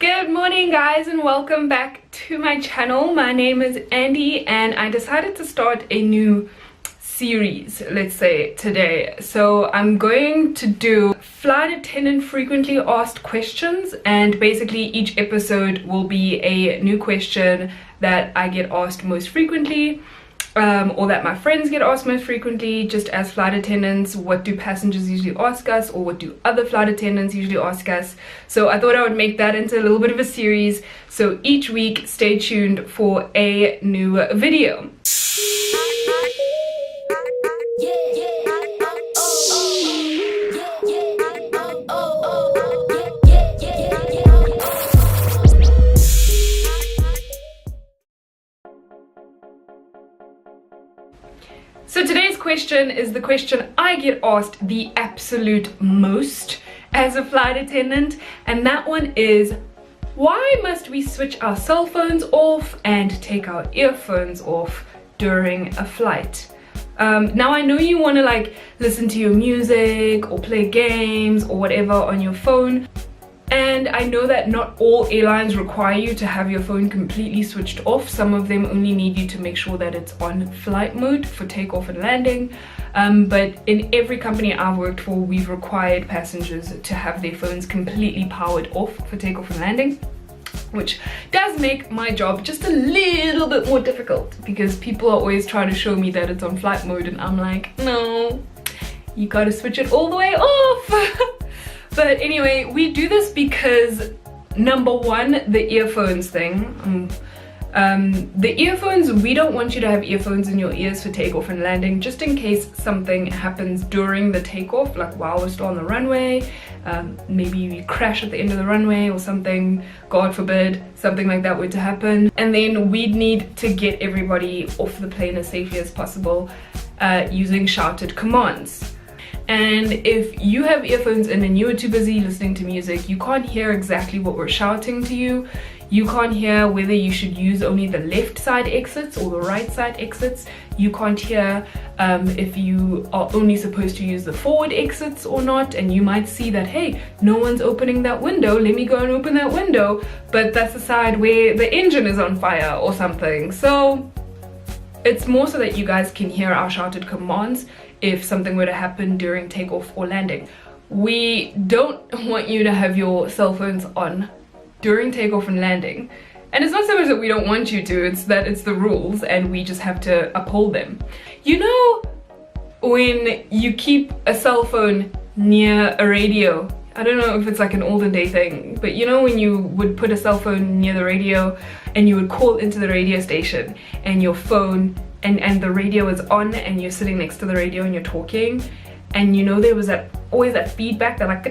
Good morning guys, and welcome back to my channel. My name is Andy and I decided to start a new series, let's say, today. So I'm going to do flight attendant frequently asked questions, and basically each episode will be a new question that I get asked most frequently, or that my friends get asked most frequently. Just as flight attendants, what do passengers usually ask us, or what do other flight attendants usually ask us? So I thought I would make that into a little bit of a series. So each week, stay tuned for a new video. So today's question is the question I get asked the absolute most as a flight attendant, and that one is, why must we switch our cell phones off and take our earphones off during a flight? Now I know you want to like listen to your music or play games or whatever on your phone, and I know that not all airlines require you to have your phone completely switched off. Some of them only need you to make sure that it's on flight mode for takeoff and landing. But in every company I've worked for, we've required passengers to have their phones completely powered off for takeoff and landing, which does make my job just a little bit more difficult because people are always trying to show me that it's on flight mode, and I'm like, no, you gotta switch it all the way off. But anyway, we do this because, number one, the earphones thing. The earphones, we don't want you to have earphones in your ears for takeoff and landing, just in case something happens during the takeoff, like while we're still on the runway. Maybe we crash at the end of the runway or something, God forbid, something like that were to happen. And then we'd need to get everybody off the plane as safely as possible using shouted commands. And if you have earphones in and you are too busy listening to music, you can't hear exactly what we're shouting to you. You can't hear whether you should use only the left side exits or the right side exits. You can't hear if you are only supposed to use the forward exits or not. And you might see that, hey, no one's opening that window, let me go and open that window, but that's the side where the engine is on fire or something. So it's more so that you guys can hear our shouted commands if something were to happen during takeoff or landing. We don't want you to have your cell phones on during takeoff and landing. And it's not so much that we don't want you to, it's that it's the rules and we just have to uphold them. You know, when you keep a cell phone near a radio, I don't know if it's like an olden day thing, but you know when you would put a cell phone near the radio and you would call into the radio station and your phone and the radio is on and you're sitting next to the radio and you're talking, and you know there was always that feedback that like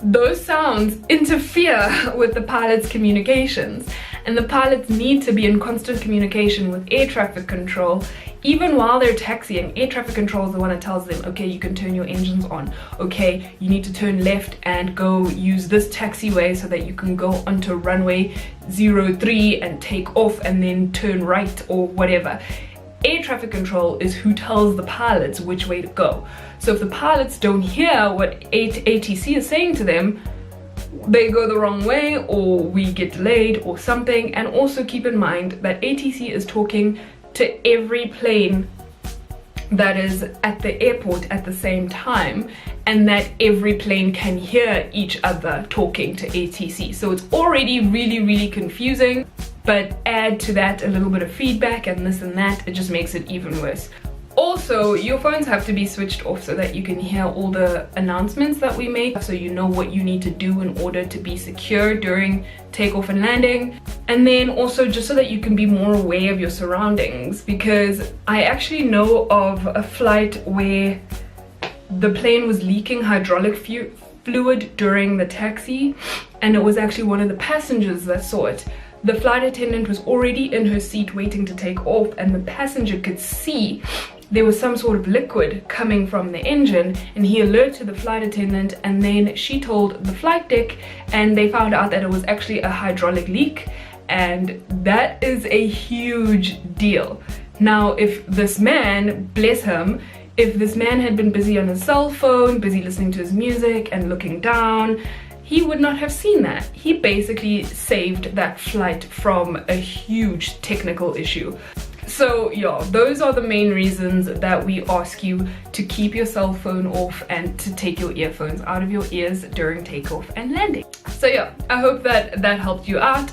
those sounds interfere with the pilot's communications, and the pilots need to be in constant communication with air traffic control. Even while they're taxiing, air traffic control is the one that tells them, okay, you can turn your engines on, okay, you need to turn left and go use this taxiway so that you can go onto runway 03 and take off and then turn right or whatever. Air traffic control is who tells the pilots which way to go. So if the pilots don't hear what ATC is saying to them, they go the wrong way or we get delayed or something. And also keep in mind that ATC is talking to every plane that is at the airport at the same time, and that every plane can hear each other talking to ATC. So it's already really confusing, but add to that a little bit of feedback and this and that, it just makes it even worse. Also, your phones have to be switched off so that you can hear all the announcements that we make, so you know what you need to do in order to be secure during takeoff and landing. And then also just so that you can be more aware of your surroundings, because I actually know of a flight where the plane was leaking hydraulic fluid during the taxi, and it was actually one of the passengers that saw it. The flight attendant was already in her seat waiting to take off, and the passenger could see there was some sort of liquid coming from the engine, and he alerted the flight attendant, and then she told the flight deck, and they found out that it was actually a hydraulic leak, and that is a huge deal. Now if this man, bless him, if this man had been busy on his cell phone, busy listening to his music and looking down, he would not have seen that. He basically saved that flight from a huge technical issue. So yeah, those are the main reasons that we ask you to keep your cell phone off and to take your earphones out of your ears during takeoff and landing. So yeah, I hope that helped you out.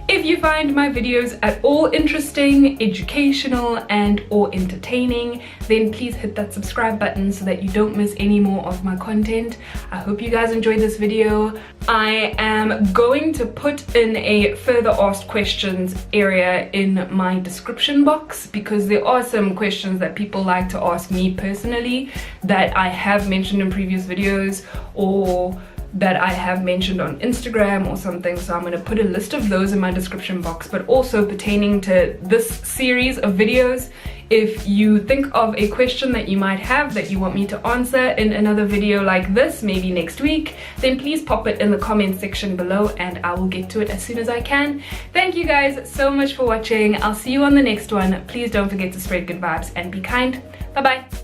If you find my videos at all interesting, educational, and or entertaining, then please hit that subscribe button so that you don't miss any more of my content. I hope you guys enjoyed this video. I am going to put in a further asked questions area in my description box, because there are some questions that people like to ask me personally that I have mentioned in previous videos, or that I have mentioned on Instagram or something. So I'm going to put a list of those in my description box, but also pertaining to this series of videos, if you think of a question that you might have that you want me to answer in another video like this, maybe next week, then please pop it in the comment section below and I will get to it as soon as I can. Thank you guys so much for watching. I'll see you on the next one. Please don't forget to spread good vibes and be kind. Bye bye.